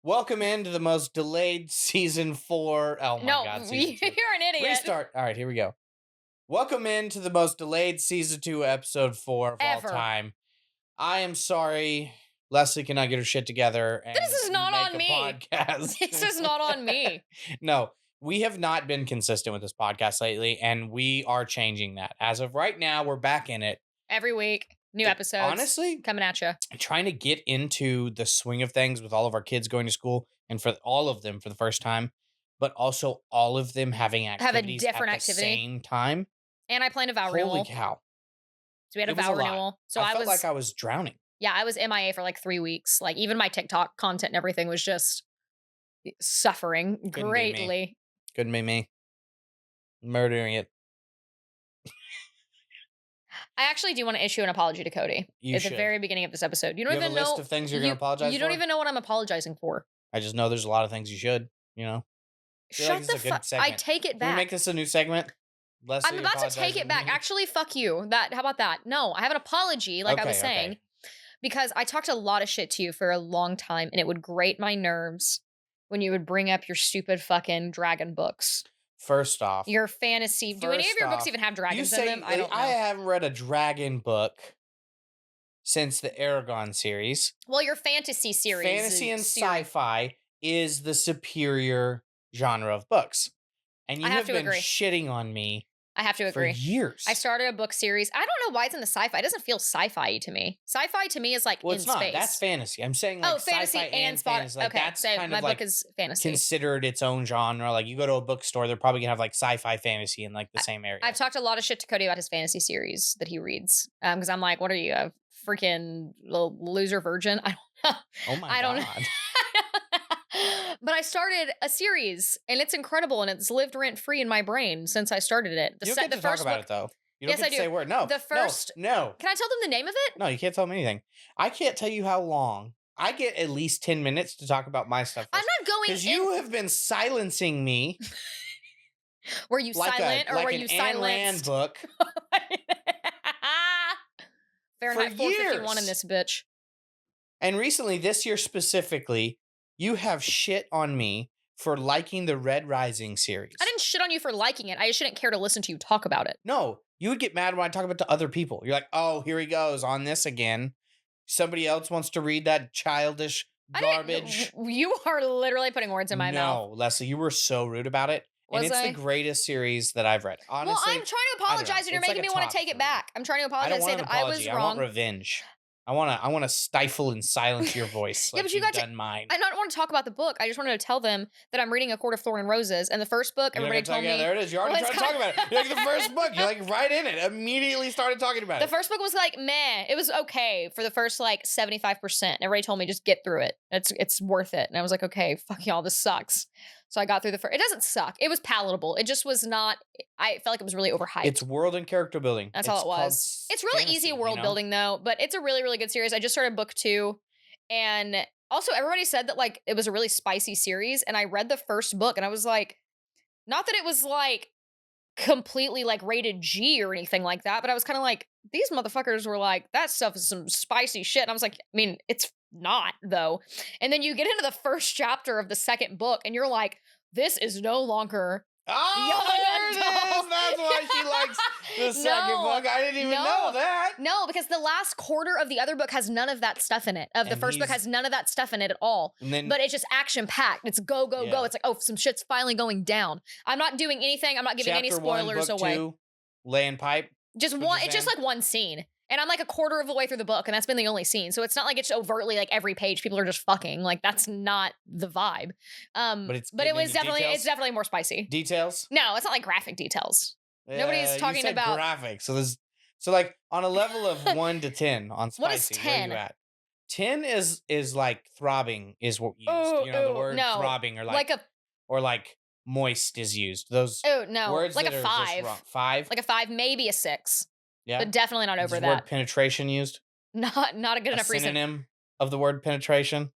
Welcome into the most delayed season 4. Oh my No, God, you're season 2. an idiot. Restart. All right, here we go. Welcome into the most delayed season 2, episode 4 of all Ever. time. I am sorry Leslie cannot get her shit together and This is not make on a me. podcast. This is not on me. No, we have not been consistent with this podcast lately, and we are changing that. As of right now, we're back in it. Every week, new episodes. Honestly, coming at you. Trying to get into the swing of things with all of our kids going to school and for all of them for the first time, but also all of them having activities different at the activity. same time. And I planned a vow renewal. Holy cow. So we had a It was vow a lot. renewal. So I felt like I was drowning. Yeah, I was MIA for like 3 weeks. Like even my TikTok content and everything was just suffering be me. greatly. Couldn't be me. Murdering it. I actually do want to issue an apology to Cody You at should. the very beginning of this episode. You don't You have even a know list of things you're going to apologize You for? don't even know what I'm apologizing for. I just know there's a lot of things you should, you know? feel like Shut this the is a good fuck. I segment. take it Can we back. make this a new segment? Leslie I'm about to take it back. Actually, fuck you. How about that? No, I have an apology, like I was saying, because I talked a lot of shit to you for a long time, and it would grate my nerves when you would bring up your stupid fucking dragon books. First off, Your fantasy. Do any of your books even have dragons in them? I don't know. I haven't read a dragon book since the Aragon series. Well, your fantasy series. Fantasy and sci-fi is the superior genre of books. And you have been shitting on me. I have to agree. For years. I started a book series. I don't know why it's in the sci-fi. It doesn't feel sci-fi to me. Sci-fi to me is like in it's not. space. That's fantasy. I'm saying like fantasy sci-fi and fantasy. Like okay, that's so kind my of book like is fantasy. Considered its own genre. Like you go to a bookstore, they're probably gonna have like sci-fi fantasy in like the same area. I've talked a lot of shit to Cody about his fantasy series that he reads. Because I'm like, what are you, a freaking little loser virgin? I don't know. Oh my God. I don't know. But I started a series, and it's incredible, and it's lived rent-free in my brain since I started it. You don't get to talk about it, though. You don't get to say a word. No. The first... No. Can I tell them the name of it? No, you can't tell them anything. I can't tell you how long. I get at least 10 minutes to talk about my stuff. I'm not going... Because you have been silencing me. Were you silent, or were you silenced? Like an Ayn Rand book. Fahrenheit 451 in this bitch. And recently, this year specifically... You have shit on me for liking the Red Rising series. I didn't shit on you for liking it. I just didn't care to listen to you talk about it. No, you would get mad when I talk about it to other people. You're like, oh, here he goes on this again. Somebody else wants to read that childish garbage. You are literally putting words in my mouth. No, Leslie, you were so rude about it. And it's the greatest series that I've read. Honestly, well, I'm trying to apologize, and you're making me want to take it back. I'm trying to apologize and say that I was wrong. I want revenge. I want to stifle and silence your voice. Yeah, but you got mine. I don't want to talk about the book. I just wanted to tell them that I'm reading A Court of Thorn and Roses, and the first book, everybody told me. Yeah, there it is. You're already trying to talk about it. You're like the first book. You're like right in it. Immediately started talking about it. The first book was like meh. It was okay for the first like 75%. Everybody told me just get through it. It's worth it. And I was like, okay, fuck y'all, this sucks. So I got through the first. It doesn't suck. It was palatable. It just was not. I felt like it was really overhyped. It's world and character building. That's all it was. It's really easy world building though, but it's a really, really good series. I just started book 2, and also everybody said that like it was a really spicy series, and I read the first book, and I was like, not that it was like completely like rated G or anything like that, but I was kind of like, these motherfuckers were like, that stuff is some spicy shit, and I was like, I mean, it's not though. And then you get into the first chapter of the second book, and you're like, this is no longer. Oh, there it is. That's why she likes the second book. I didn't even know that. No, because the last quarter of the other book has none of that stuff in it. The first book has none of that stuff in it at all. But it's just action-packed. It's go, go, go. It's like, oh, some shit's finally going down. I'm not doing anything. I'm not giving any spoilers away. 2, laying pipe. Just one. It's just like one scene. And I'm like a quarter of the way through the book, and that's been the only scene. So it's not like it's overtly like every page people are just fucking. Like that's not the vibe. But it was definitely details? It's definitely more spicy. Details? No, it's not like graphic details. Nobody's talking about graphic. So like on a level of 1 to 10 on spicy. What is 10? Where are you at? 10 is like throbbing is what used. The word throbbing or like moist is used. Those words like that a 5. 5? Like a 5, maybe a 6. Yeah. But definitely not over that. that. Word penetration used? Not a good enough reason. Synonym of the word penetration?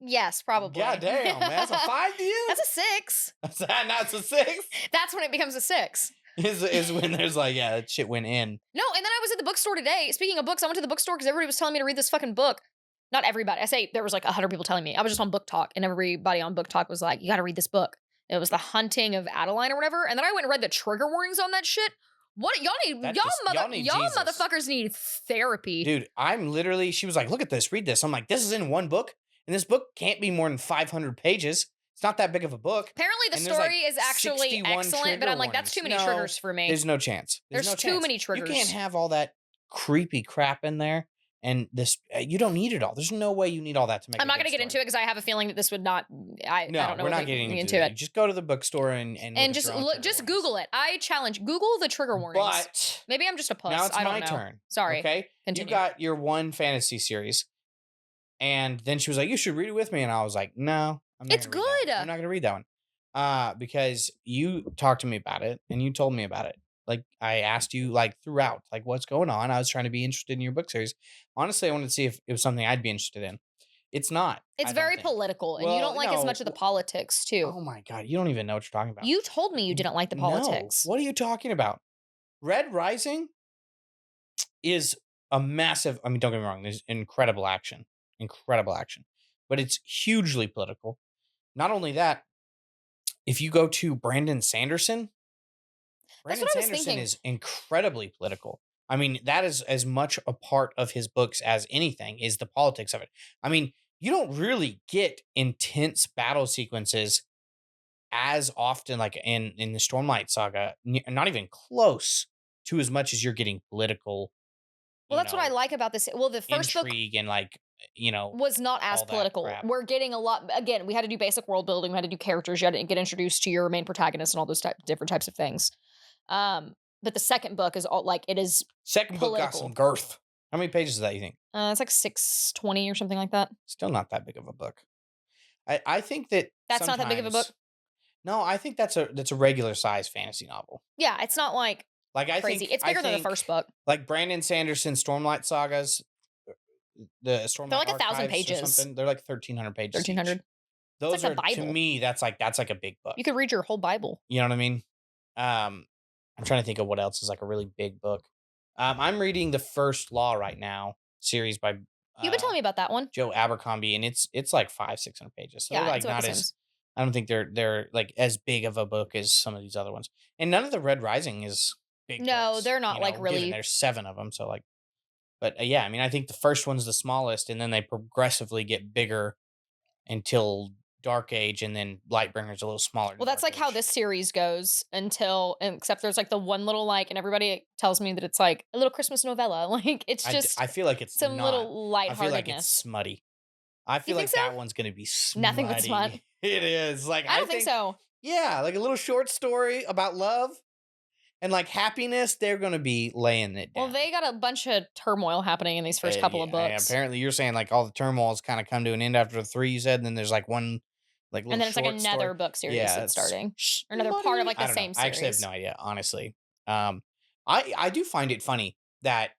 Yes, probably. God damn, man. That's a 5 to you? That's a 6. That's a 6? That's when it becomes a 6. Is when there's like, yeah, that shit went in. No, and then I was at the bookstore today. Speaking of books, I went to the bookstore because everybody was telling me to read this fucking book. not everybody. I say there was like 100 people telling me. I was just on Book Talk, and everybody on Book Talk was like, "You got to read this book." It was The Hunting of Adeline or whatever, and then I went and read the trigger warnings on that shit. What y'all need? Y'all motherfuckers need therapy, dude. I'm literally. She was like, "Look at this, read this." I'm like, "This is in one book, and this book can't be more than 500 pages. It's not that big of a book." Apparently, the story is actually excellent, but I'm like, that's too many triggers for me. There's no chance. There's too many triggers. You can't have all that creepy crap in there. And this, you don't need it all. There's no way you need all that to make. I'm not going to get into it because I have a feeling that this would not. I don't know. We're not getting into it. Just go to the bookstore and just look. Just Google it. I challenge Google the trigger warnings. But maybe I'm just a puss. Now it's I don't my know. turn. Sorry. Okay. Continue. You got your one fantasy series, and then she was like, "You should read it with me," and I was like, "No, it's good. I'm not going to read that one, because you talked to me about it and you told me about it. Like I asked you like throughout, like what's going on. I was trying to be interested in your book series. Honestly, I wanted to see if it was something I'd be interested in. It's not. It's very political, and you don't like as much of the politics too. Oh my God, you don't even know what you're talking about. You told me you didn't like the politics. No. What are you talking about? Red Rising is a massive. I mean, don't get me wrong. There's incredible action, but it's hugely political. Not only that, if you go to Brandon Sanderson. Brandon Sanderson is incredibly political. I mean, that is as much a part of his books as anything is the politics of it. I mean, you don't really get intense battle sequences as often like in the Stormlight Saga, not even close to as much as you're getting political. Well, that's what I like about this. Well, the first intrigue and like, was not as political. We're getting a lot. Again, we had to do basic world building. We had to do characters. You had to get introduced to your main protagonist and all those different types of things. But the second book is all like it is. Second book got some girth. How many pages is that, you think? It's like 620 or something like that. Still not that big of a book. I think that's not that big of a book. No, I think that's a regular size fantasy novel. Yeah, it's not like crazy. It's bigger than the first book. Like Brandon Sanderson Stormlight Sagas, the Stormlight. They're like 1,000 pages. They're like 1,300 pages. 1,300. Those are to me. That's like a big book. You could read your whole Bible. You know what I mean? I'm trying to think of what else is like a really big book. I'm reading The First Law right now, series by you've been telling me about that one, Joe Abercrombie, and it's like 500-600 pages. So yeah, they're like not as. I don't think they're like as big of a book as some of these other ones. And none of the Red Rising is big. No, books, they're not like really. There's 7 of them, so like. But yeah, I mean, I think the first one's the smallest, and then they progressively get bigger until Dark Age, and then Lightbringer's a little smaller. Well, that's like how this series goes except there's like the one little like, and everybody tells me that it's like a little Christmas novella. Like it's just. I feel like it's some little lightheartedness. I feel like it's smutty. I feel like that one's gonna be smutty. Nothing but smut. It is like I don't think so. Yeah, like a little short story about love. And like happiness, they're going to be laying it down. Well, they got a bunch of turmoil happening in these first couple of books. Apparently, you're saying like all the turmoils kind of come to an end after the 3 you said, and then there's like one like little and then it's like another story. book series that's starting, or another part of like the same series. I actually have no idea, honestly. I do find it funny that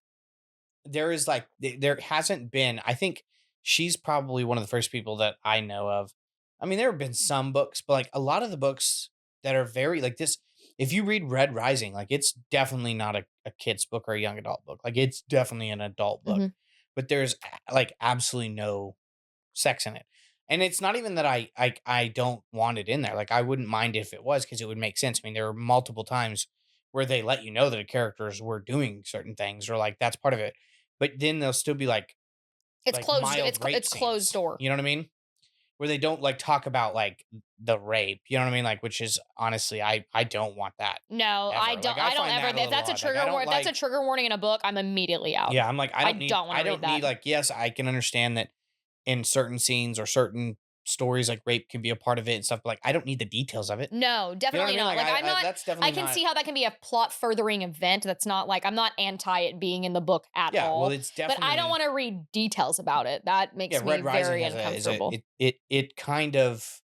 there is like there hasn't been. I think she's probably one of the first people that I know of. I mean, there have been some books, but like a lot of the books that are very like this. If you read Red Rising, like it's definitely not a kid's book or a young adult book. Like it's definitely an adult book, but there's like absolutely no sex in it. And it's not even that I don't want it in there. Like I wouldn't mind if it was, because it would make sense. I mean, there were multiple times where they let you know that the characters were doing certain things, or like that's part of it. But then they'll still be like, it's closed. It's closed door. You know what I mean? Where they don't like talk about like the rape, you know what I mean? Like, which is honestly, I don't want that. No, ever. I don't. Like, I don't ever. If that's a trigger warning, if that's a trigger warning in a book, I'm immediately out. Yeah, I'm like, I don't need like. Yes, I can understand that in certain scenes or certain stories, like rape can be a part of it and stuff. But like, I don't need the details of it. No, definitely not. Like I'm not. That's definitely. I can see how that can be a plot furthering event. That's not like I'm not anti it being in the book at all. Well, it's definitely. But I don't want to read details about it. That makes me very uncomfortable. It kind of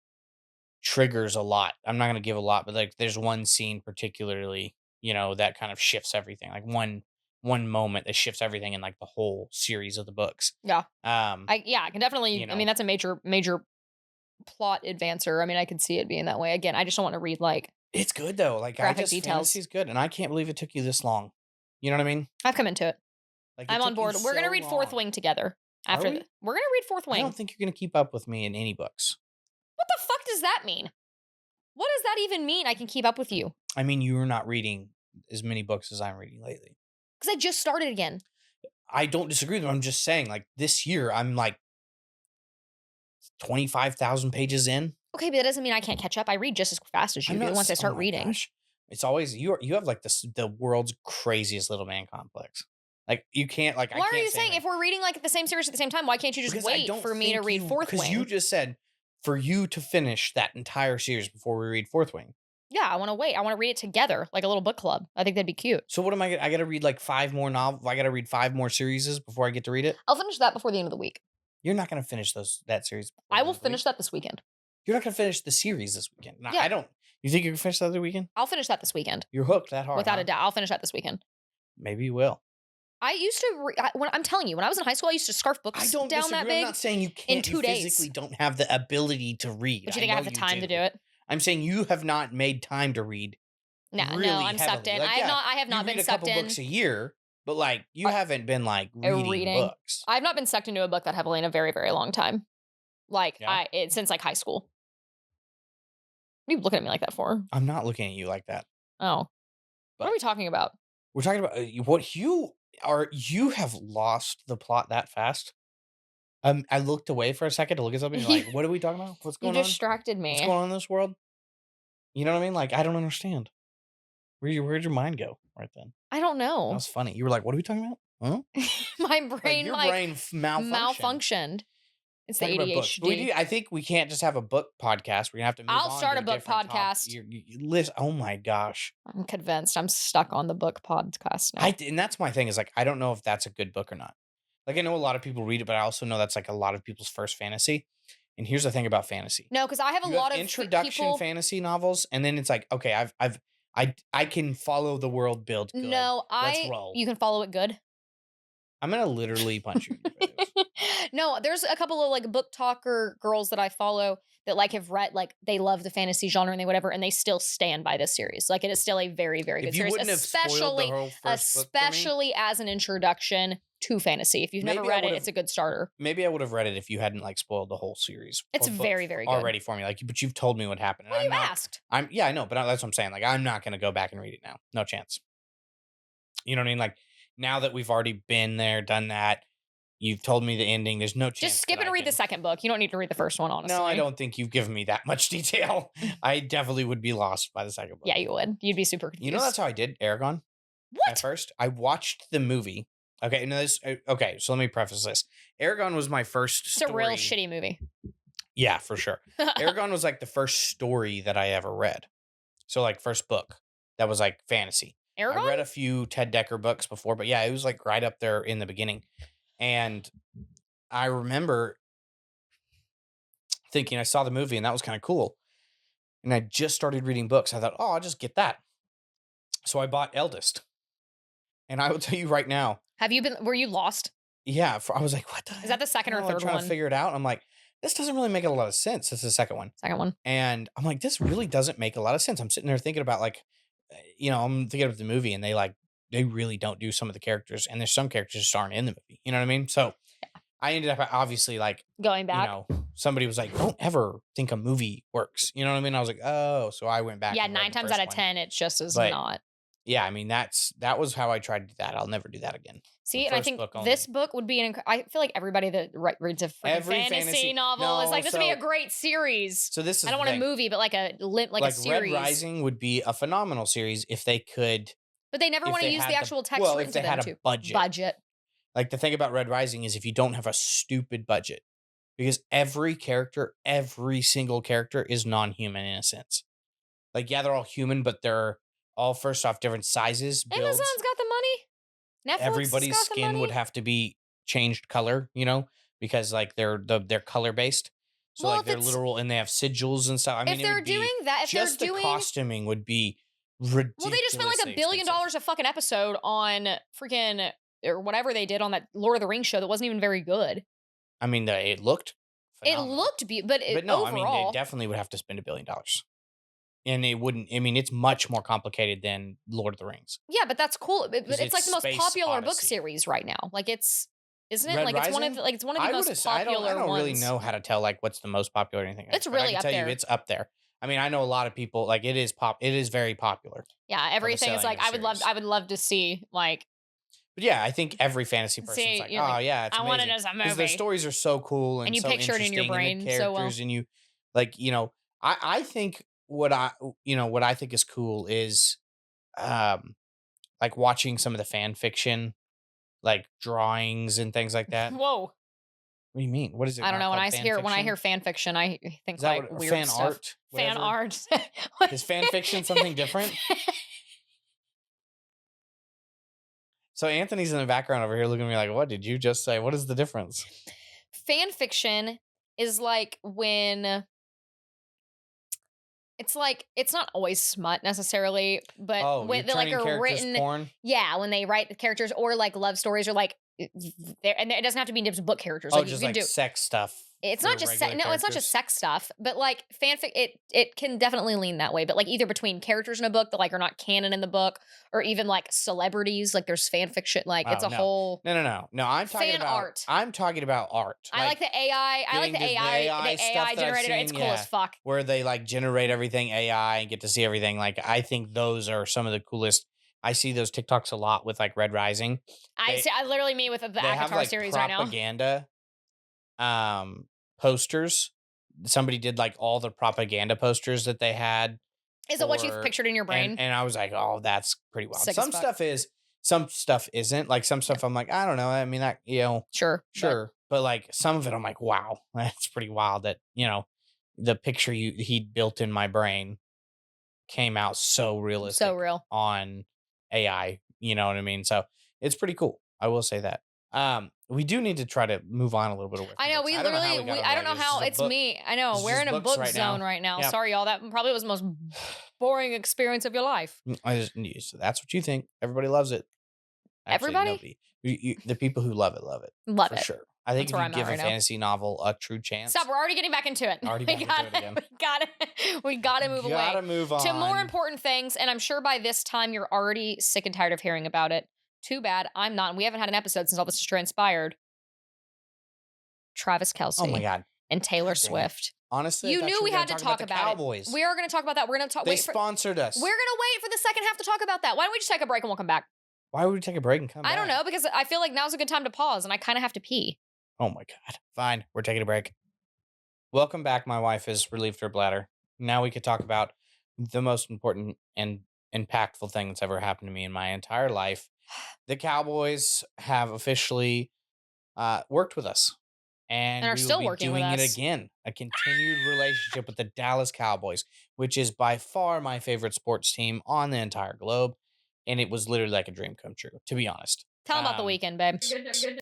triggers a lot. I'm not going to give a lot, but like there's one scene particularly, that kind of shifts everything. Like one moment that shifts everything in like the whole series of the books. Yeah. I can definitely. I mean, that's a major plot advancer. I mean, I could see it being that way. Again, I just don't want to read like. It's good though. Like graphic details. Fantasy's good, and I can't believe it took you this long. You know what I mean? I've come into it. Like I'm on board. We're gonna read Fourth Wing together. Are After we? we're gonna read Fourth I Wing. don't think you're gonna keep up with me in any books. What the fuck does that mean? What does that even mean? I can keep up with you I mean, you're not reading as many books as I'm reading lately. because I just started again. I don't disagree with them. I'm just saying, like, this year, I'm like 25,000 pages in. Okay, but that doesn't mean I can't catch up. I read just as fast as you I'm do not once I s- oh start my reading. gosh. It's always you have like the world's craziest little man complex. Like you can't like I Why can't are you say saying anything. if we're reading like the same series at the same time, why can't you just Because I wait don't for me to think read Fourth because you Wing? just said for you to finish that entire series before we read Fourth Wing. Yeah, I want to wait. I want to read it together, like a little book club. I think that'd be cute. So what am I? I got to read like 5 more novels. I got to read 5 more series before I get to read it. I'll finish that before the end of the week. You're not going to finish that series. Before I the will end of the finish week. that this weekend. You're not going to finish the series this weekend. No, Yeah. I don't. You think you can finish that other weekend? I'll finish that this weekend. You're hooked that hard. Without a doubt. I'll finish that this weekend. Maybe you will. I used to, when I'm telling you, when I was in high school, I used to scarf books I don't down disagree. that big. I'm not saying you can't. in 2 You days. physically don't have the ability to read. But you think I have the time to do it? I'm saying you have not made time to read. No, really no, I'm sucked heavily. in. Like, I have not you been read a sucked couple in. books a year, but like you haven't been like reading books. I've not been sucked into a book that heavily in a very, very long time. Like Yeah. since like high school. What are you looking at me like that for? I'm not looking at you like that. Oh, what are we talking about? We're talking about what you are. You have lost the plot that fast. I looked away for a second to look at something. Like, what are we talking about? What's You going on? distracted me. What's going on in this world? You know what I mean? Like, I don't understand. Where'd your mind go right then? I don't That know. was funny. You were like, "What are we talking about?" Huh? My Like, brain your like brain malfunctioned. malfunctioned. It's the Talking about books. But ADHD. I think we can't just have a book podcast. We're gonna have to move I'll on start to a book different podcast. Listen, oh my gosh. I'm convinced. I'm stuck on the book podcast now. And that's my thing is like I don't know if that's a good book or not. Like I know a lot of people read it, but I also know that's like a lot of people's first fantasy. And here's the thing about fantasy. No, because I have a You lot of introduction people. fantasy novels, and then it's like, okay, I can follow the world build good. No, Let's roll. You can follow it good. I'm gonna literally punch you. In the face. No, there's a couple of like book talker girls that I follow that like have read like they love the fantasy genre and they whatever, and they still stand by this series. Like it is still a very, very good If you series, wouldn't have spoiled the whole first book for me, especially as an introduction to fantasy. If you've never Maybe I read it, would've- it's a good starter. maybe I would have read it if you hadn't like spoiled the whole series. It's or book very, very good. already for me. Like, but you've told me what happened. And Well, you I'm not, asked. Yeah, I know, but that's what I'm saying. Like, I'm not gonna go back and read it now. No chance. You know what I mean? Like, now that we've already been there, done that, you've told me the ending. There's no chance. Just skip that and I read the can- second book. You don't need to read the first one, honestly. No, I don't think you've given me that much detail. I definitely would be lost by the second book. Yeah, you would. You'd be super confused. You know, that's how I did Aragon. What? At first, I watched the movie. Okay, no, okay. So let me preface this. Aragon was my first. It's a real shitty movie. Yeah, for sure. Aragon was like the first story that I ever read. So like first book that was like fantasy. Aragon? I read a few Ted Dekker books before, but yeah, it was like right up there in the beginning. And I remember thinking I saw the movie and that was kind of cool. And I just started reading books. I thought, oh, I'll just get that. So I bought Eldest. And I will tell you right now. Were you lost? Yeah, I was like, what the Is that the second or I'm third trying one? to figure it out. I'm like, this doesn't really make a lot of sense. It's the second one. Second one. And I'm like, this really doesn't make a lot of sense. I'm sitting there thinking about like, I'm thinking about the movie and they really don't do some of the characters. And there's some characters just aren't in the movie. You know what I mean? So I ended up obviously like going back. Somebody was like, don't ever think a movie works. You know what I mean? I was like, oh, so I went back. Yeah, and read 9 the times first out of one. 10, it's just as But not. Yeah, I mean, that was how I tried to do that. I'll never do that again. See, and I first think book this only. book would be I feel like everybody that reads a freaking Every fantasy novel is No, like, this would be so- a great series. So this is I don't the want a thing. movie, but like a Like series. Red Rising would be a phenomenal series if they could. But they never if want to they use had the actual text well, written if they to them had too. a budget. Like the thing about Red Rising is if you don't have a stupid budget, because every single character is non-human in a sense. Like, yeah, they're all human, but they're all first off different sizes. Builds. Amazon's got the money. Netflix Everybody's has got the skin money. would have to be changed color, because like they're color based. So Well, like if they're it's- literal and they have sigils and stuff. I mean, if it they're would be doing that, if just they're the doing costuming would be ridiculous. well, they just spent like $1 billion a fucking episode on freaking or whatever they did on that Lord of the Rings show that wasn't even very good. I mean, it looked phenomenal. It looked but no, overall, I mean, they definitely would have to spend $1 billion. And it wouldn't. I mean, it's much more complicated than Lord of the Rings. yeah, but that's cool. But 'Cause it's like it's the most Space popular book Odyssey. series right now. Like it's isn't it? Red Like it's one of Rising? it's one of the I most would have. I popular don't really ones. know how to tell like what's the most popular or anything. It's But I really can up tell you there. it's up there. I mean, I know a lot of people like it is pop. It is very popular Yeah, for the everything is selling like of series. I would love to see like But yeah, I think every fantasy person's see like, you're oh like yeah, it's I want it amazing as a because their movie, stories are so cool and and you so picture it in your interesting, and the brain so well. characters, and you like, I think what I think is cool is um like watching some of the fan fiction, like drawings and things like that. Whoa. What do you mean? What is it I don't not know. called fan When I hear fiction? fan fiction, I Is think that like what weird fan stuff. art? Fan Whatever. art. Is fan fiction something different? So Anthony's in the background over here looking at me like, what did you just say? What is the difference? Fan fiction is when it's not always smut necessarily, but Oh, you're when they like turning are characters written, porn? yeah, when they write the characters or like love stories or like and it doesn't have to be just book characters. Oh, Like you just can like do sex stuff it's for not just regular no, it's not just characters. sex stuff, but like fanfic, it can definitely lean that way. But like either between characters in a book that like are not canon in the book, or even like celebrities, like there's fan fiction, like it's Oh a whole no. fan art. I'm talking about art. I like the AI. I like getting the to AI. The stuff AI that I've generator. It's seen, cool as fuck. where they like generate everything AI and get to see everything. Like I think those are some of the coolest. I see those TikToks a lot with like Red Rising. They, I literally meet with the they have Akatar like series right now. propaganda posters. Somebody did like all the propaganda posters that they had. Is it what you've pictured in your brain? And I was like, oh, that's pretty wild. Sick as Some fuck. stuff is, some stuff isn't. Like some stuff I'm like, I don't know. I mean, that, Sure. But like some of it I'm like, wow, that's pretty wild that, the picture he built in my brain came out so realistic So real. on AI. You know what I mean? So it's pretty cool. I will say that. We do need to try to move on a little bit away. I know books. we I don't know how literally we got over I don't that. know This is how a it's book. me. I know This is we're just in a books book right now. zone right now. Yeah. Sorry, y'all. That probably was the most boring experience of your life. So that's what you think. Everybody loves it. Actually, Everybody? nobody. The people who love it Love for it. sure. I think That's if where you I'm at give a right now. fantasy novel a true chance. Stop. We're already getting back into it. Already back into it again. We gotta move away. Gotta move on to more important things, and I'm sure by this time you're already sick and tired of hearing about it. Too bad I'm not. And we haven't had an episode since all this has transpired. Travis Kelce. Oh my god. And Taylor God damn. Swift. Honestly, You knew we had to talk the about Cowboys. it. We are going to talk about that. We're going to talk. They sponsored us. We're going to wait for the second half to talk about that. Why don't we just take a break and we'll come back? Why would we take a break and come back? I don't know, because I feel like now's a good time to pause, and I kind of have to pee. Oh my god. Fine. We're taking a break. Welcome back. My wife has relieved her bladder. Now we could talk about the most important and impactful thing that's ever happened to me in my entire life. The Cowboys have officially worked with us. And are we still will be working with doing it us. again. A continued relationship with the Dallas Cowboys, which is by far my favorite sports team on the entire globe. And it was literally like a dream come true, to be honest. Tell them about the weekend, babe.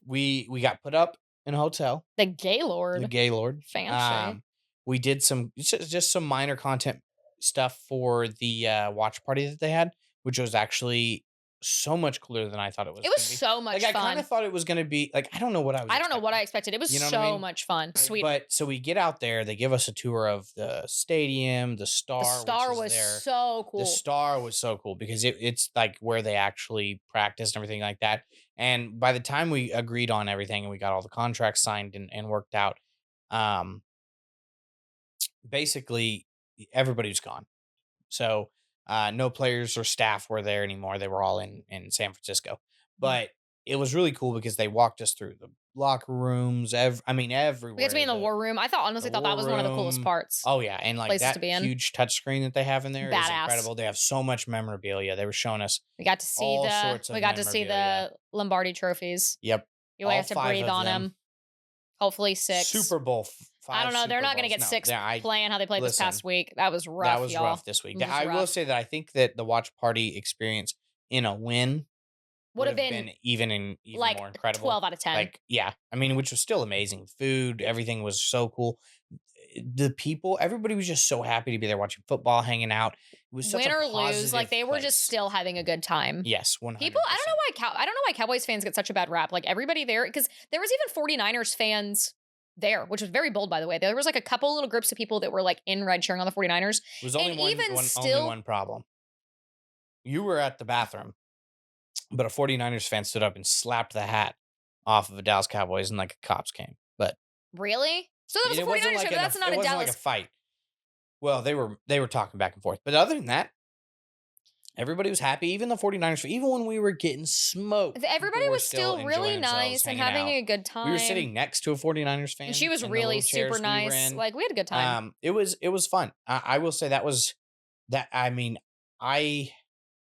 We got put up in a hotel. The Gaylord. The Gaylord. Fancy. We did just some minor content stuff for the watch party that they had, which was actually so much cooler than I thought it was. It was so much fun. I kind of thought it was going to be like, I don't know what I was. I don't know what I expected. It was so much fun. Sweet. But so we get out there, they give us a tour of the stadium, the Star. The Star was so cool. The Star was so cool because it's like where they actually practiced and everything like that. And by the time we agreed on everything and we got all the contracts signed and worked out, basically everybody was gone. So no players or staff were there anymore. They were all in San Francisco. But it was really cool because they walked us through the locker rooms. Everywhere. We got to be in the war room. I honestly thought that was one of the coolest parts. Oh yeah, and like that huge touchscreen that they have in there is badass. Incredible. They have so much memorabilia. They were showing us. We got to see the Lombardi trophies. Yep. You have to breathe on them. Hopefully 6. Super Bowl. I don't know. They're not going to get 6 playing how they played this past week. That was rough. That was rough this week. I will say that I think that the watch party experience in a win would have been even like more incredible. 12 out of 10. Like, yeah. I mean, which was still amazing. Food, everything was so cool. The people, everybody was just so happy to be there watching football, hanging out. It was such win or a lose, like they were just still having a good time. Yes, 100%. People, I don't know why Cowboys fans get such a bad rap. Like everybody there, because there was even 49ers fans there, which was very bold, by the way. There was like a couple little groups of people that were like in red cheering on the 49ers. It was only only one problem. You were at the bathroom, but a 49ers fan stood up and slapped the hat off of the Dallas Cowboys and like cops came. But Really? So that was a it wasn't 49ers like fan, but that's not it a wasn't like a Dallas. fight. Well, they were talking back and forth. But other than that, everybody was happy. Even the 49ers, even when we were getting smoked, people Everybody were was still still really enjoying themselves, nice and hanging having out. a good We were time. sitting next to a 49ers fan, And she was in the really little super chairs we were nice. in. Like, we had a good time. It was fun. I will say that was that. I mean, I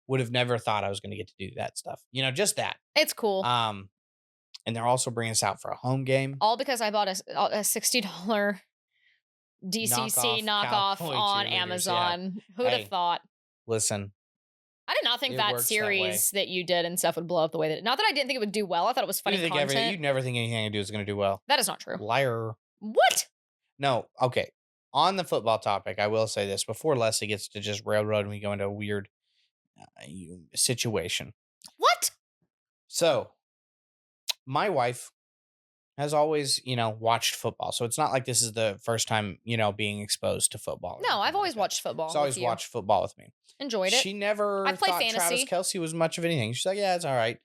would have never thought I was going to get to do that stuff. You know, just that. It's cool. And they're also bringing us out for a home game. All because I bought a $60 DCC knockoff on Amazon. Yeah. Who would have thought? Listen, I did not think it that works that series that you did and stuff would blow up the way that. Not that I didn't think it would do well. I thought it was funny content. you'd never think anything I do is going to do well. That is not true. Liar. What? No. Okay. On the football topic, I will say this before Leslie gets to just railroad me go into a weird situation. What? So, my wife has always, watched football. So it's not like this is the first time, being exposed to football. No, I've always watched football. She's always watched football with me. Enjoyed it. She never I played thought fantasy. Travis Kelce was much of anything. She's like, yeah, it's all right.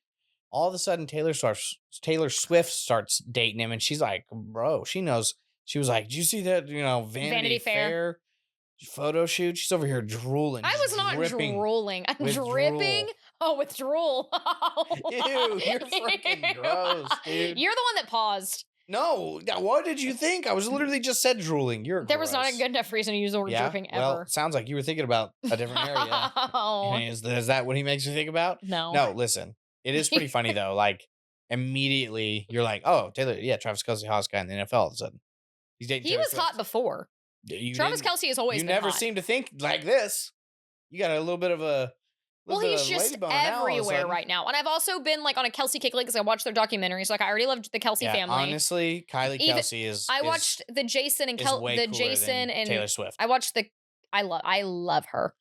All of a sudden, Taylor Swift starts dating him, and she's like, bro, she knows. She was like, did you see that, Vanity Fair photo shoot? She's over here drooling. I was not drooling. I'm dripping. Drool. Oh, with drool. Ew, you're freaking gross, dude. You're the one that paused. No, what did you think? I was literally just said drooling. There was not a good enough reason to use the word dripping ever. Well, sounds like you were thinking about a different area. Oh. Is that what he makes you think about? No. No, listen. It is pretty funny though. Like immediately you're like, oh, Taylor, yeah, Travis Kelce, hottest guy in the NFL all of a sudden. He's dating He Taylor was Swift. hot before. Travis Kelce has always been hot. You never seem to think like this. You got a little bit of a he's just everywhere right now. And I've also been like on a Kelce kick because I watched their documentaries. Like I already loved the Kelce family. Honestly, Kelce is. I watched the Jason and Jason and Taylor Swift. I watched I love her.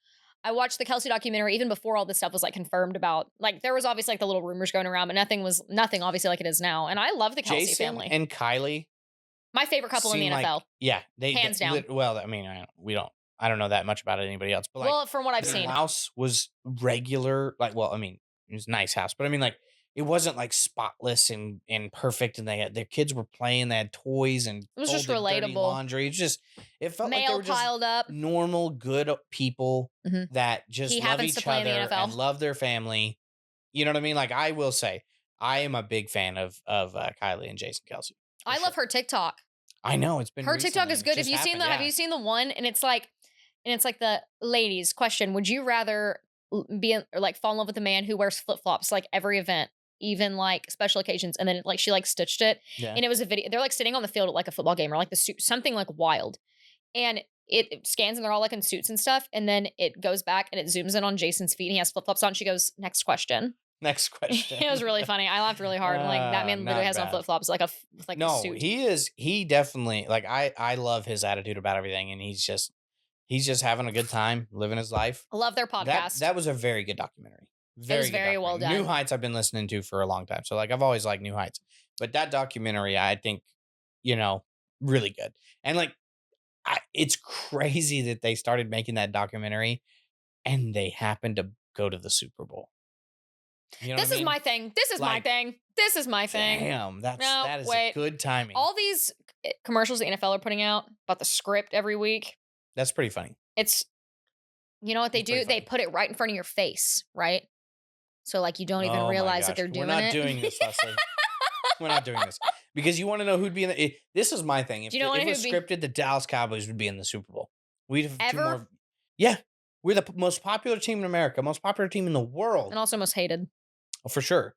I watched the Kelce documentary even before all this stuff was like confirmed about. Like there was obviously like the little rumors going around, but nothing obviously like it is now. And I love the Kelce family and Kylie. My favorite couple in the NFL. They hands down. Well, I mean, I don't know that much about anybody else, but like, from what I've seen, their house was regular. Like, well, I mean, it was a nice house, but I mean, like, it wasn't like spotless and perfect. And their kids were playing. They had toys and it was just relatable laundry. It felt like they were just piled up, normal, good people that just love each other and love their family. You know what I mean? Like, I will say, I am a big fan of Kylie and Jason Kelce. I love her TikTok. I know it's been. Her TikTok is good. Have you seen the one? And it's like the ladies question: would you rather fall in love with a man who wears flip flops like every event, even like special occasions? And then like she like stitched it, and it was a video. They're like sitting on the field at like a football game or like the suit, something like wild, and it scans and they're all like in suits and stuff, and then it goes back and it zooms in on Jason's feet and he has flip flops on. She goes, "Next question." Next question. It was really funny. I laughed really hard. Like that man literally has on flip flops, like a suit. He definitely like I love his attitude about everything, and he's just having a good time living his life. I love their podcast. That was a very good documentary. Very well done. New Heights I've been listening to for a long time, so like I've always liked New Heights, but that documentary I think really good, and like it's crazy that they started making that documentary, and they happened to go to the Super Bowl. You know this is my thing. This is my thing. This is my thing. Damn, that is good timing. All these commercials the NFL are putting out about the script every week. That's pretty funny. It's, you know what they do? They put it right in front of your face, right? So like you don't even realize that they're doing it. We're not doing this, Leslie. We're not doing this because you want to know who'd be in the. This is my thing. If it was scripted, the Dallas Cowboys would be in the Super Bowl. We'd have two more. Yeah, we're the most popular team in America, most popular team in the world, and also most hated. For sure.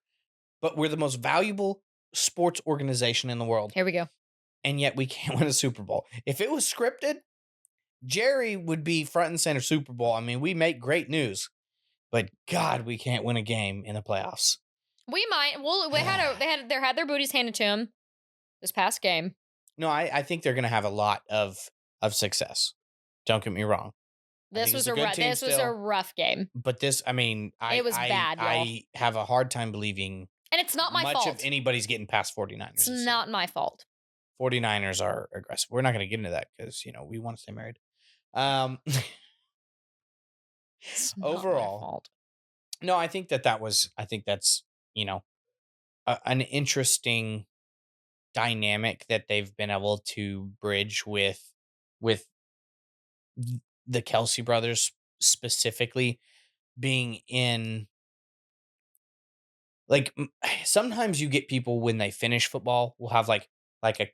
But we're the most valuable sports organization in the world. Here we go. And yet we can't win a Super Bowl. If it was scripted, Jerry would be front and center Super Bowl. I mean, we make great news. But God, we can't win a game in the playoffs. We might. Well, they had their booties handed to them this past game. No, I think they're going to have a lot of success. Don't get me wrong. This was a rough game. But it was bad. I have a hard time believing. And it's not my fault. Much of anybody's getting past 49ers. It's not my fault. 49ers are aggressive. We're not going to get into that because, we want to stay married. Overall. My fault. No, I think that's, an interesting dynamic that they've been able to bridge with the Kelsey brothers specifically being in like sometimes you get people when they finish football will have like a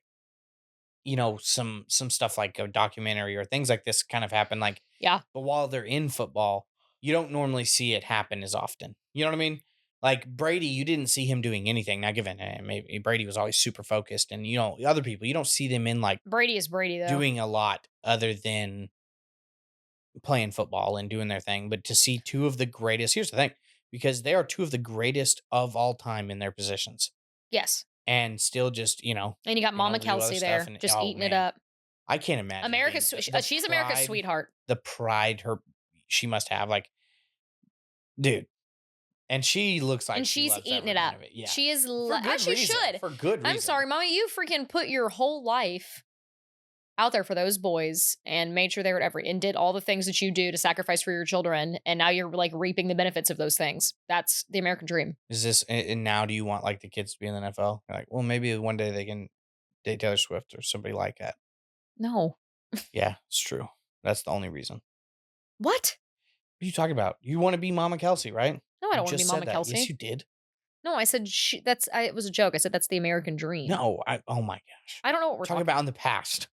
some stuff like a documentary or things like this kind of happen like Yeah. but while they're in football you don't normally see it happen as often, you know what I mean? Like Brady, you didn't see him doing anything. Now given maybe Brady was always super focused, and other people you don't see them in like Brady is Brady though. doing a lot other than playing football and doing their thing. But to see two of the greatest, here's the thing, because they are two of the greatest of all time in their positions, Yes. and still just And you got Mama do other Kelsey stuff, there, and just oh eating it man, up. I can't imagine America's she's America's sweetheart. the pride she must have, like, dude, and she looks like And she she's loves eating every it minute up. of it. Yeah, She is for good as she reason. should. For good reason. I'm sorry, Mommy, you freaking put your whole life out there for those boys and made sure they were and did all the things that you do to sacrifice for your children, and now you're like reaping the benefits of those things. That's the American dream. Is this and now? Do you want like the kids to be in the NFL? You're like, well, maybe one day they can date Taylor Swift or somebody like that. No. Yeah, it's true. That's the only reason. What? What are you talking about? You want to be Mama Kelsey, right? No, I don't want to be Mama Kelsey. Yes, you did. No, I said it was a joke. I said that's the American dream. No, oh my gosh. I don't know what we're talking about in the past.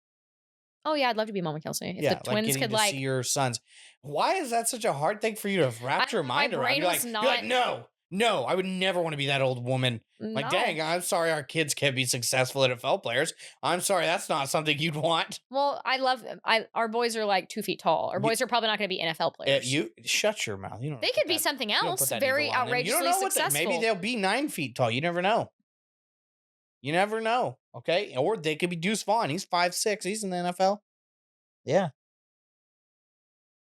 Oh yeah, I'd love to be Mama Kelsey. If the twins could see your sons. Why is that such a hard thing for you to wrap your mind around? You're like, no, I would never want to be that old woman. Like, dang, I'm sorry our kids can't be successful NFL players. I'm sorry, that's not something you'd want. Well, I love them. Our boys are like 2 feet tall. Our boys are probably not going to be NFL players. You shut your mouth. They could be something else, very outrageously successful. Maybe they'll be 9 feet tall. You never know. You never know. Okay, or they could be Deuce Vaughn. He's 5'6". He's in the NFL. Yeah.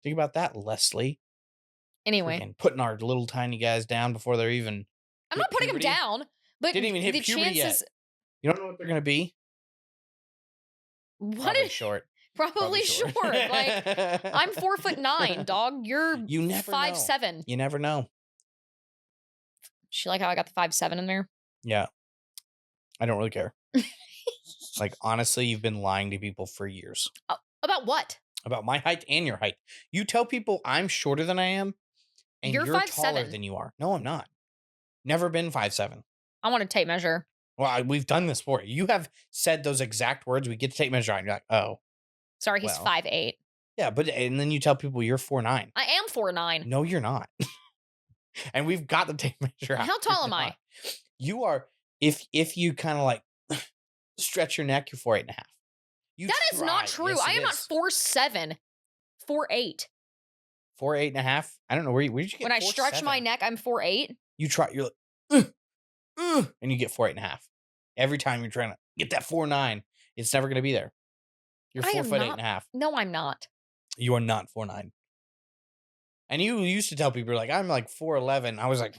Think about that, Leslie. Anyway, freaking putting our little tiny guys down before they're even. I'm not putting them down, but didn't even hit the puberty chances. Yet. You don't know what they're gonna be. What Probably is short? Probably short. Like I'm 4'9", dog. You never 5'7". You never know. She like how I got the 5'7" in there. Yeah, I don't really care. Like honestly, you've been lying to people for years. About what? About my height and your height. You tell people I'm shorter than I am, and you're taller than you are. No, I'm not. Never been 5'7". I want to tape measure. Well, we've done this before. You have said those exact words. We get to tape measure, and you're like, oh. Sorry, he's 5'8". Yeah, and then you tell people you're 4'9". I am 4'9". No, you're not. And we've got the tape measure out. How tall am I? You are, if you kind of like stretch your neck, you're 4'8.5". That is not true. Yes, I am not 4'7", 4'8". 4'8.5". I don't know where did you get. When I stretch my neck, I'm 4'8". You're like, and you get 4'8.5". Every time you're trying to get that 4'9", it's never going to be there. You're 4'8.5". No, I'm not. You are not 4'9". And you used to tell people like I'm like 4'11". I was like,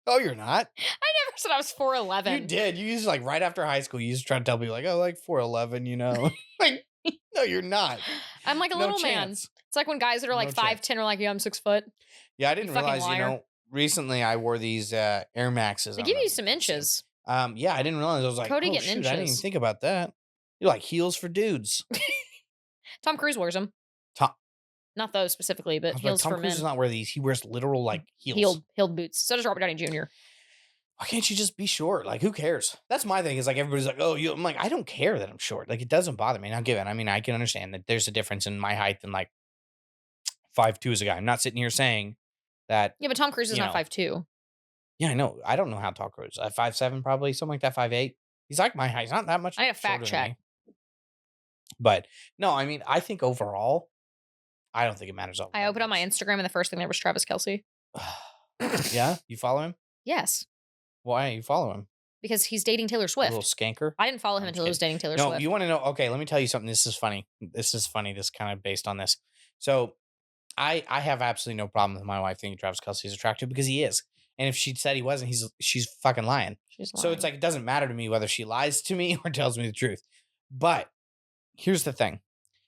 oh, you're not. I never said I was 4'11". You did. You used to, like right after high school. You used to try to tell people like, oh, like 4'11". You know, like no, you're not. I'm like a little man. It's like when guys that are like 5'10" are like, yeah, I'm 6 foot. Yeah, I didn't realize. Recently I wore these Air Maxes. They give you some inches. Yeah, I didn't realize. I was like, Cody oh, getting shoot, inches. I didn't even think about that. You're like heels for dudes. Tom Cruise wears them. Not those specifically, but heels Tom for men. Cruise does not wear these. He wears literal like heels. Heeled boots. So does Robert Downey Jr. Why can't you just be short? Like, who cares? That's my thing. Is like everybody's like, oh, I'm like, I don't care that I'm short. Like, it doesn't bother me. Now, given, I mean, I can understand that there's a difference in my height than like 5'2" as a guy. I'm not sitting here saying that. Yeah, but Tom Cruise is not 5'2". Yeah, I know. I don't know how tall Cruise. 5'7", probably something like that. 5'8". He's like my height. He's not that much. I had a fact check. But no, I mean, I think overall, I don't think it matters. I opened on my Instagram and the first thing there was Travis Kelce. Yeah, you follow him? Yes. Why you follow him? Because he's dating Taylor Swift. A little skanker. I didn't follow him until he was dating Taylor Swift. No, you want to know? Okay, let me tell you something. This is funny. This kind of based on this. So, I have absolutely no problem with my wife thinking Travis Kelce is attractive because he is. And if she said he wasn't, she's fucking lying. So it's like it doesn't matter to me whether she lies to me or tells me the truth. But here's the thing.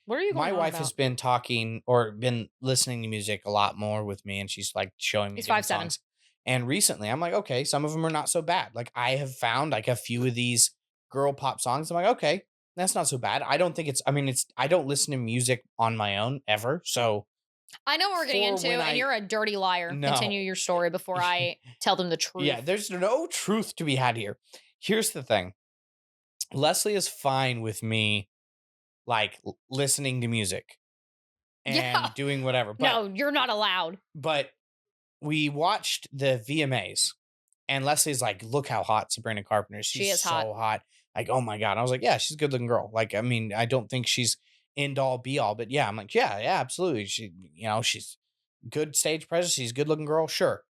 What are you going My wife has been talking or been listening to music a lot more with me, and she's like showing me different songs. And recently, I'm like, okay, some of them are not so bad. Like I have found like a few of these girl pop songs. I'm like, okay, that's not so bad. I don't think it's. I mean, it's. I don't listen to music on my own ever. So I know what we're getting for into, when and I you're a dirty liar. no, Continue your story before I tell them the yeah, truth. there's no truth to be had here. Here's the thing. Leslie is fine with me like listening to music Yeah. and doing whatever, No, you're not allowed. but we watched the VMAs and Leslie's like, look how hot Sabrina Carpenter is. She She's is hot. so hot. Like, oh my God. I was like, yeah, she's a good looking girl. Like, I mean, I don't think she's end all be all, but yeah, I'm like, yeah, yeah, absolutely. She, she's good stage presence. She's a good looking girl. Sure.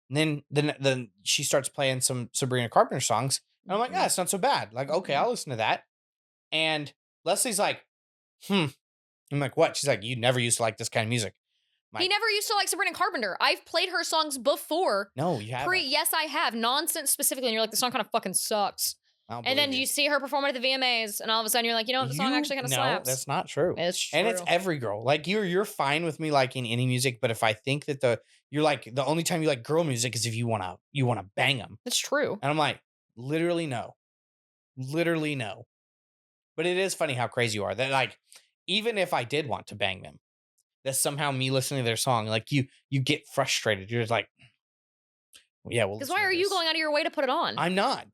And then she starts playing some Sabrina Carpenter songs. And I'm like, yeah, Mm-mm. it's not so bad. Like, okay, Mm-mm. I'll listen to that. And Leslie's like, I'm like, what? She's like, you never used to like this kind of music. I'm He like, never used to like Sabrina Carpenter. I've played her songs before. no, you haven't. Yes, I have. Nonsense specifically. And you're like, the song kind of fucking sucks. I don't And then believe you see her perform at the VMAs, and all of a sudden you're like, you know what, the song actually kind of no, slaps. that's not true. It's true. And it's every girl. Like you're fine with me liking any music, but if I think that you're like the only time you like girl music is if you wanna bang them. It's true. And I'm like, literally no. Literally no. But it is funny how crazy you are. That like, even if I did want to bang them, that somehow me listening to their song, like you get frustrated. You're just like, well, yeah, well, Because why are you going out of your way to put it on? I'm not.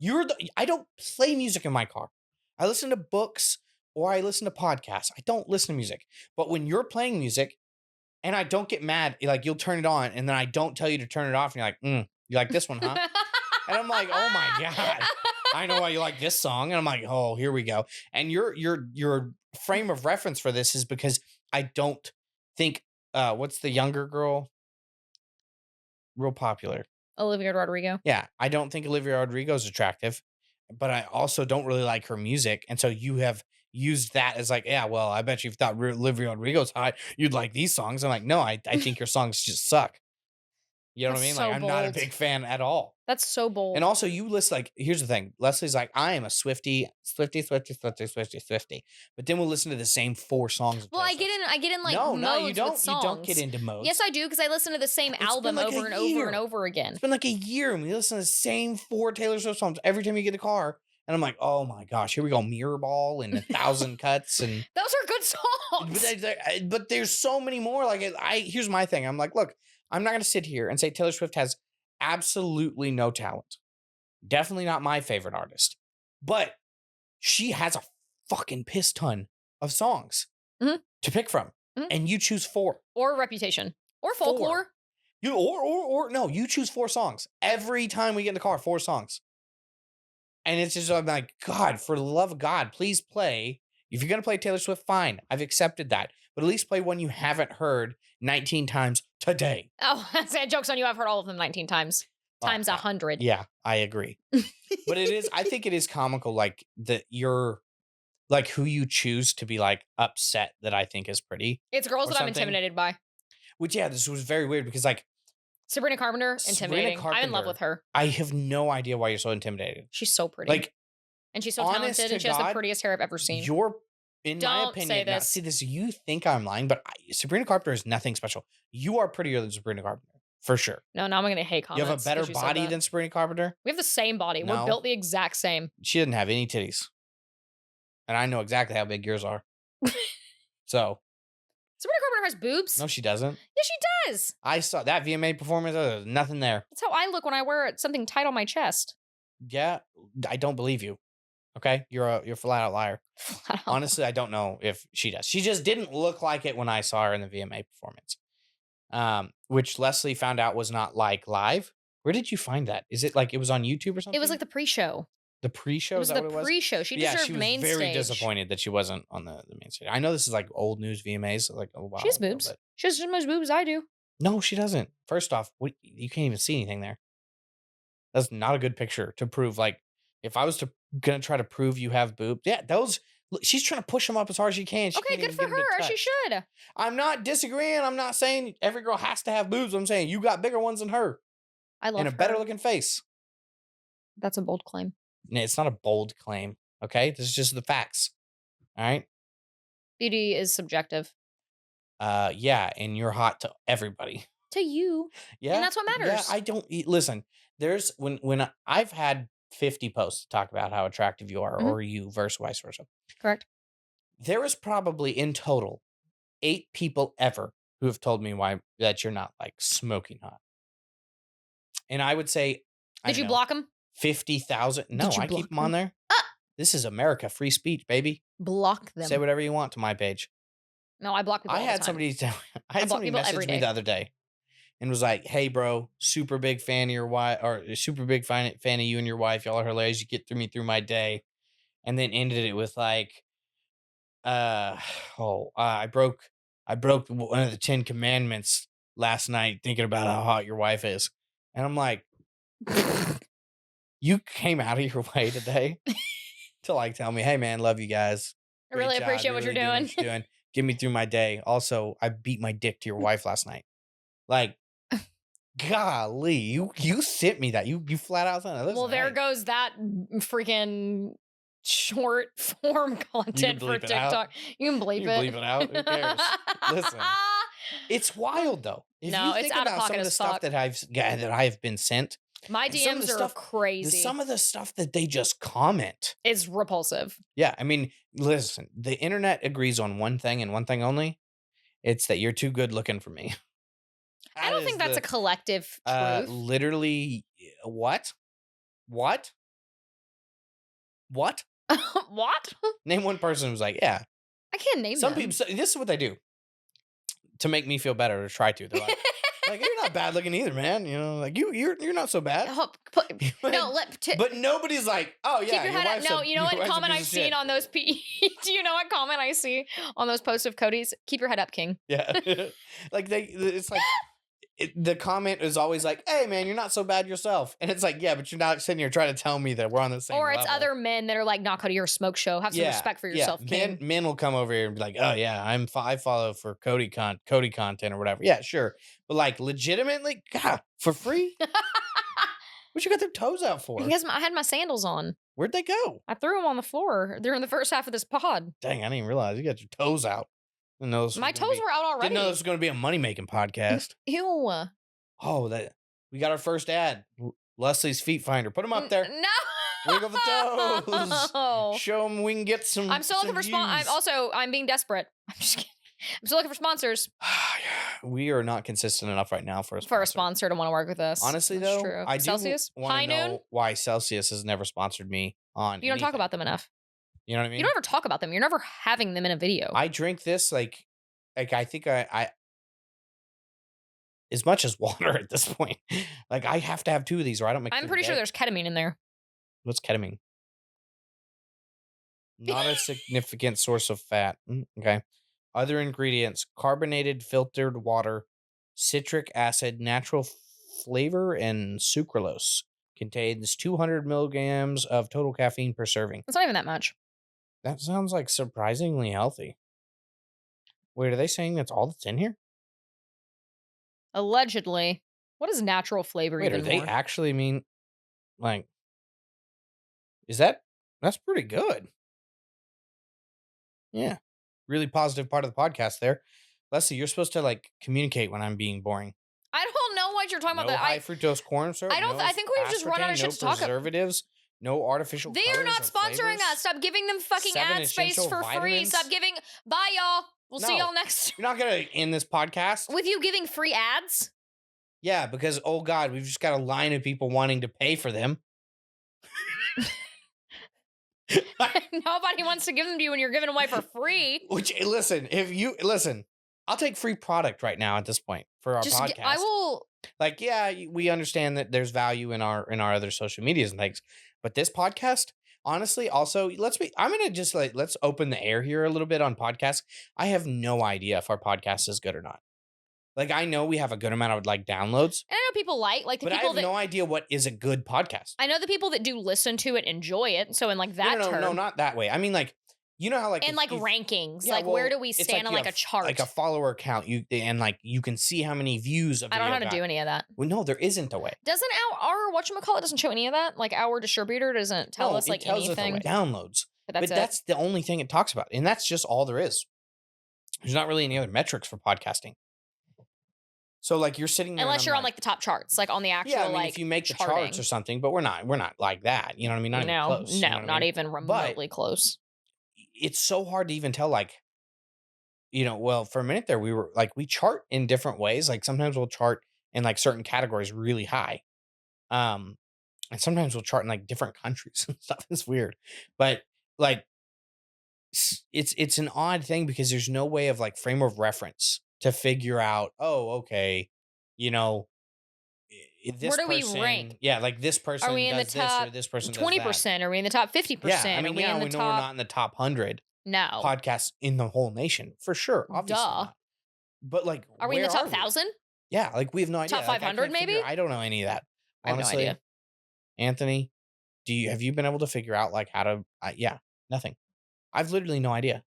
I don't play music in my car. I listen to books or I listen to podcasts. I don't listen to music. But when you're playing music and I don't get mad, like you'll turn it on and then I don't tell you to turn it off and you're like, you like this one, huh? And I'm like, oh my God. I know why you like this song. And I'm like, oh, here we go. And your frame of reference for this is because I don't think what's the younger girl? Real popular. Olivia Rodrigo. Yeah, I don't think Olivia Rodrigo is attractive, but I also don't really like her music. And so you have used that as like, yeah, well, I bet you if you thought Olivia Rodrigo's hot, you'd like these songs. I'm like, no, I think your songs just suck. You know what I That's mean? Like, so I'm not a bold. big fan at all. That's so bold. And also, you list like, here's the thing. Leslie's like, I am a Swifty, Swifty, Swifty, Swifty, Swifty, Swifty. But then we'll listen to the same 4 songs. Of well, Taylor I Swift. get in like no, modes no, you with don't. songs. You don't get into modes. Yes, I do because I listen to the same It's album been like over a and over year. and over again. It's been like a year and we listen to the same 4 Taylor Swift songs every time you get in the car. And I'm like, oh my gosh, here we go. Mirror Ball and 1,000 Cuts. And Those are good songs. but there's so many more. Like here's my thing. I'm like, look, I'm not going to sit here and say Taylor Swift has absolutely no talent. Definitely not my favorite artist. But she has a fucking piss ton of songs to pick from. And you choose 4. Or Reputation. Or Folklore. No, you choose 4 songs. Every time we get in the car, 4 songs. And it's just, I'm like, God, for the love of God, please play. If you're going to play Taylor Swift, fine. I've accepted that. But at least play one you haven't heard 19 times today. Oh, joke's on you. I've heard all of them 19 times. Times 100. Yeah, I agree. But I think it is comical, like, that you're, like, who you choose to be, like, upset that I think is pretty. It's girls that I'm intimidated by. Which, yeah, this was very weird because, like, Sabrina Carpenter, intimidating. I'm in love with her. I have no idea why you're so intimidated. She's so pretty. Like, and she's so talented, and she has the prettiest hair I've ever seen. In my opinion, now, see this, you think I'm lying, but Sabrina Carpenter is nothing special. You are prettier than Sabrina Carpenter, for sure. No, now I'm going to hate comments. You have a better body than Sabrina Carpenter? We have the same body. No. We're built the exact same. She didn't have any titties. And I know exactly how big yours are. So. Sabrina Carpenter has boobs. No, she doesn't. Yes, she does. I saw that VMA performance. There's nothing there. That's how I look when I wear something tight on my chest. Yeah, I don't believe you. Okay, you're a flat out liar. Honestly, I don't know if she does. She just didn't look like it when I saw her in the VMA performance. Which Leslie found out was not like live. Where did you find that? Is it like it was on YouTube or something? It was like the pre-show. The pre-show? It was the pre-show. She deserved main stage. She was very disappointed that she wasn't on the main stage. I know this is like old news VMAs, like a while. She has boobs. She has as much boobs as I do. No, she doesn't. First off, you can't even see anything there. That's not a good picture to prove. Like, if I was gonna try to prove you have boobs, yeah, those. She's trying to push them up as hard as she can. Okay, good for her. She should. I'm not disagreeing. I'm not saying every girl has to have boobs. I'm saying you got bigger ones than her. I love and a better looking face. That's a bold claim. It's not a bold claim. Okay, this is just the facts. All right. Beauty is subjective. Yeah, and you're hot to everybody. To you. Yeah. And that's what Yeah, matters. I don't listen. There's when I've had 50 posts to talk about how attractive you are, Mhm. or you versus vice versa. Correct. There is probably in total 8 people ever who have told me why that you're not like smoking hot. And I would say, I Did don't you know, block them? 50,000. No, Did you I keep block them on them? there. This is America, free speech, baby. Block Say them. whatever you want to my page. No, I block people I all the had time. somebody tell, I had block somebody people every message me day. the other day and was like, "Hey, bro, super big fan of your wife, or super big fan of you and your wife. Y'all are hilarious. You get through my day." And then ended it with like, uh, I broke one of the 10 commandments last night thinking about how hot your wife is. And I'm like, you came out of your way today to like tell me, "Hey man, love you guys. I Great really job. appreciate what you're really doing." what you're doing. Get me through my day. Also, I beat my dick to your wife last night." Like, golly, you sent me that. You flat out said, "Listen, Well, there hey, goes that freaking short form content for bleep it out. TikTok. You can bleep You it. bleep it out. Who cares?" Listen, it's wild though. If No, you it's think out of about some pocket of the as stuff fuck. that I have been sent, My and some of DMs the are stuff, crazy. some of the stuff that they just comment. It's repulsive. Yeah, I mean, listen, the internet agrees on one thing and one thing only. It's that you're too good looking for me. I don't think that's a collective truth. Literally, what? What? What? What? Name one person who's like, yeah. I can't name Some them. people. This is what they do to make me feel better, or try to. They're like, you're not bad looking either, man. You know, like you're not so bad. But nobody's like, oh yeah, keep your head up. No, you know what comment I've seen on those? Do you know what comment I see on those posts of Cody's? Keep your head up, King. Yeah, like it's like. The comment is always like, "Hey man, you're not so bad yourself," and it's like, yeah, but you're not sitting here trying to tell me that we're on the same. Or it's level. other men that are like, "Nah, Cody, you're a smoke show. Have some respect for yourself, King." Men will come over here and be like, "Oh yeah, I follow for Cody content or whatever." Yeah, sure, but like legitimately, God, for free. What you got their toes out for? Because I had my sandals on. Where'd they go? I threw them on the floor during the first half of this pod. Dang, I didn't even realize you got your toes out. My toes were out already. Didn't know this was going to be a money making podcast. Ew. Oh, that we got our first ad. Leslie's Feet Finder. Put them up there. No. Wiggle the toes. Show them we can get some. I'm still looking for sponsors. I'm being desperate. I'm just kidding. I'm still looking for sponsors. We are not consistent enough right now for a sponsor to want to work with us. Honestly, That's though, true. I do Celsius? want to know Noon? why Celsius has never sponsored me on. You don't talk about them enough. You know what I mean? You don't ever talk about them. You're never having them in a video. I drink this like I think I as much as water at this point. Like I have to have 2 of these or I don't make. I'm pretty sure there's ketamine in there. What's ketamine? Not a significant source of fat. Okay. Other ingredients: carbonated filtered water, citric acid, natural flavor, and sucralose. Contains 200 milligrams of total caffeine per serving. It's not even that much. That sounds like surprisingly healthy. Wait, are they saying that's all that's in here? Allegedly. What is natural flavor Wait, even are they more? actually mean like that's pretty good. Yeah. Really positive part of the podcast there. Leslie, you're supposed to like communicate when I'm being boring. I don't know what you're talking about. High fructose corn syrup. I think we've just run out of shit to talk about. Preservatives. No artificial. They are not sponsoring us. Stop giving them fucking ad space for free. Stop giving. Bye, y'all. We'll see y'all next. You're not gonna end this podcast with you giving free ads. Yeah, because oh god, we've just got a line of people wanting to pay for them. Nobody wants to give them to you when you're giving them away for free. Listen, I'll take free product right now at this point for our podcast. I will. Like, yeah, we understand that there's value in our other social medias and things, but this podcast, honestly, also I'm gonna just let's open the air here a little bit on podcasts. I have no idea if our podcast is good or not. Like, I know we have a good amount of like downloads. And I know people like the people that. But I have no idea what is a good podcast. I know the people that do listen to it enjoy it. So in like that term. No, not that way. I mean, like, you know how like and like rankings, like where do we stand on like a chart, like a follower count? You can see how many views. I don't know how to do any of that. Well, no, there isn't a way. Doesn't our whatchamacallit doesn't show any of that? Like our distributor doesn't tell us like anything. Downloads, but that's the only thing it talks about, and that's just all there is. There's not really any other metrics for podcasting. So like you're sitting there and Unless I'm you're on like, like the top charts, like on the yeah, I actual mean, if like you make the charts or charting. something, but we're not like that. You know what I mean? Not even No, close. You know no, what I not mean? even But remotely close. it's so hard to even tell, like, well, for a minute there, we were like, we chart in different ways. Like sometimes we'll chart in like certain categories really high. Um, and sometimes we'll chart in like different countries and stuff. It's weird. But like it's an odd thing because there's no way of like frame of reference to figure out, oh, okay, you know, Where this do we rank? person, yeah, like this Are person we in the does this or top this person does that. 20%? Are we in the top Yeah, I 50%? Are mean, we yeah, in the we know we're top? not in the top 100 No. podcasts in the whole nation for sure. Obviously Duh. not. But like, Are we in the where top are we? 1,000? Yeah, like we have no idea. Top Like I 500 can't figure. maybe? I don't know any of that. I have no idea. Honestly, Anthony, have you been able to figure out like how to? Yeah, nothing. I've literally no idea.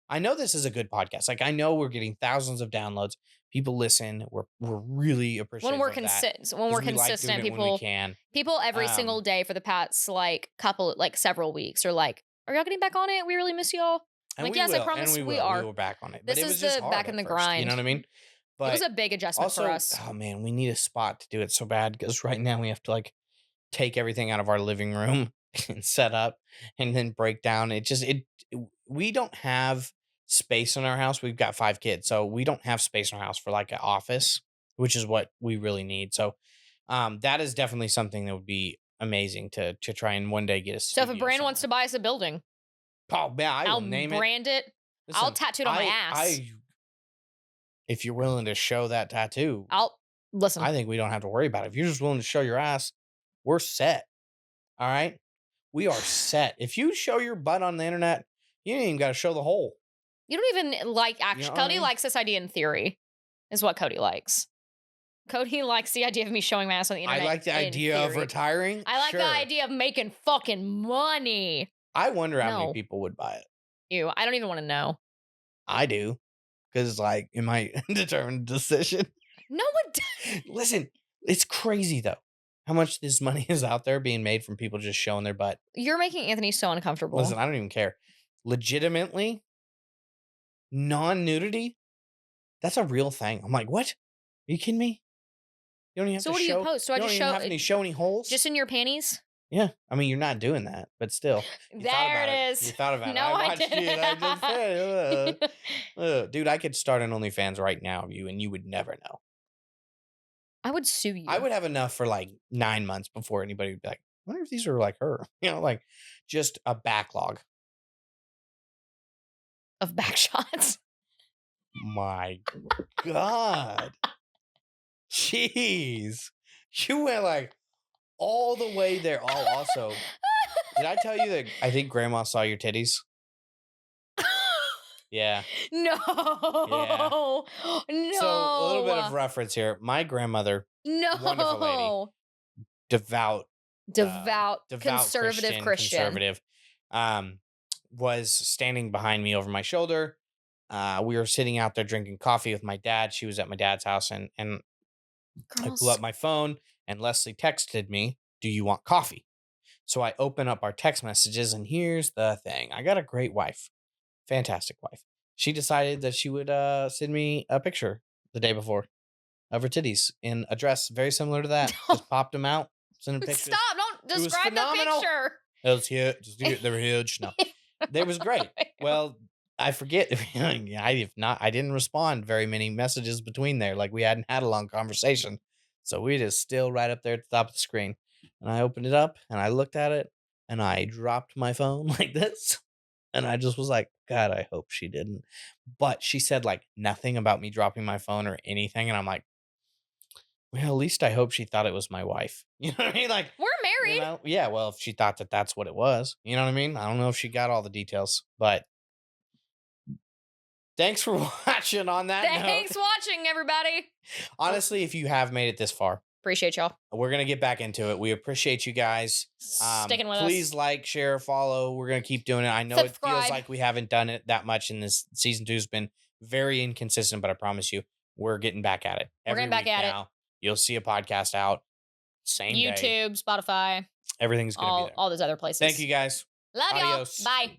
I know this is a good podcast. Like I know we're getting thousands of downloads. People listen. We're really When appreciative we're of that when we're because we like doing consistent, it when we can. people every single Um, day for the past like couple like several weeks are like, "Are y'all getting back on it? We really miss y'all." I'm and like, we "Yes, I will, and promise we we will. We are." were back on it, but This it is was just the hard back in at the first. You know grind. what I mean? It was But a big adjustment for also, us. oh man, we need a spot to do it so bad because right now we have to like take everything out of our living room and set up and then break down. We don't have space in our house. We've got 5 kids, so we don't have space in our house for like an office, which is what we really need. So that is definitely something that would be amazing to try and one day get a So if a studio brand wants to somewhere. buy us a building, Oh man, I will I'll name it. brand it. I'll Listen, tattoo it on my ass. if you're willing to show that tattoo, I'll listen. I think we don't have to worry about it. If you're just willing to show your ass, we're set. All right. We are set. If you show your butt on the internet, you ain't even got to show the hole. You don't even like You know actually. what I Cody mean? likes this idea in theory, is what Cody likes. Cody likes the idea of me showing my ass on the internet. I like the in idea of theory. retiring. I like Sure. the idea of making fucking money. I wonder how many No. people would buy it. Ew, I don't even want to know. I do. Because, like, it might determine the decision. No, it Listen, it's crazy, though, how much this money is out there being made from people just showing their butt. You're making Anthony so uncomfortable. Listen, I don't even care. Legitimately, non-nudity, that's a real thing. I'm like, what? Are you kidding me? You don't even have So to what do you show. post? Do I You don't just even show have to show any holes. just in your panties? Yeah, I mean, you're not doing that, but still, you thought There about it is. You thought about No, it. I watched it. didn't. I just said, dude, I could start an OnlyFans right now of you, and you would never know. I would sue you. I would have enough for like 9 months before anybody would be like, I wonder if these are like her. You know, like just a backlog. Of backshots. My God. Jeez. You went like all the way there. Oh, also, did I tell you that I think grandma saw your titties? Yeah. No. Yeah. No. So a little bit of reference here. My grandmother, wonderful lady, devout, conservative Christian. conservative, was standing behind me over my shoulder. We were sitting out there drinking coffee with my dad. She was at my dad's house, and I pull up my phone, and Leslie texted me, "Do you want coffee?" So I open up our text messages, and here's the thing: I got a great wife, fantastic wife. She decided that she would send me a picture the day before of her titties in a dress very similar to that. Just popped them out, sent pictures. Stop! Don't describe the phenomenal. picture. It was huge. They were huge. No, they was great. Well, I forget. I didn't respond very many messages between there. Like we hadn't had a long conversation, so we just still right up there at the top of the screen. And I opened it up and I looked at it and I dropped my phone like this. And I just was like, God, I hope she didn't. But she said like nothing about me dropping my phone or anything. And I'm like, well, at least I hope she thought it was my wife. You know what I mean? Like, we're married. Yeah, well, if she thought that that's what it was, you know what I mean? I don't know if she got all the details, but thanks for watching on that Thanks note. watching, everybody. Honestly, if you have made it this far, appreciate y'all. We're going to get back into it. We appreciate you guys. Sticking with us. Please like, share, follow. We're going to keep doing it. I know Subscribe. It feels like we haven't done it that much in this season 2 has been very inconsistent, but I promise you, we're getting back at it. We're getting back at it. You'll see a podcast out same YouTube, day. Spotify. Everything's going to be there. All those other places. Thank you guys. Love Adios. y'all. Bye.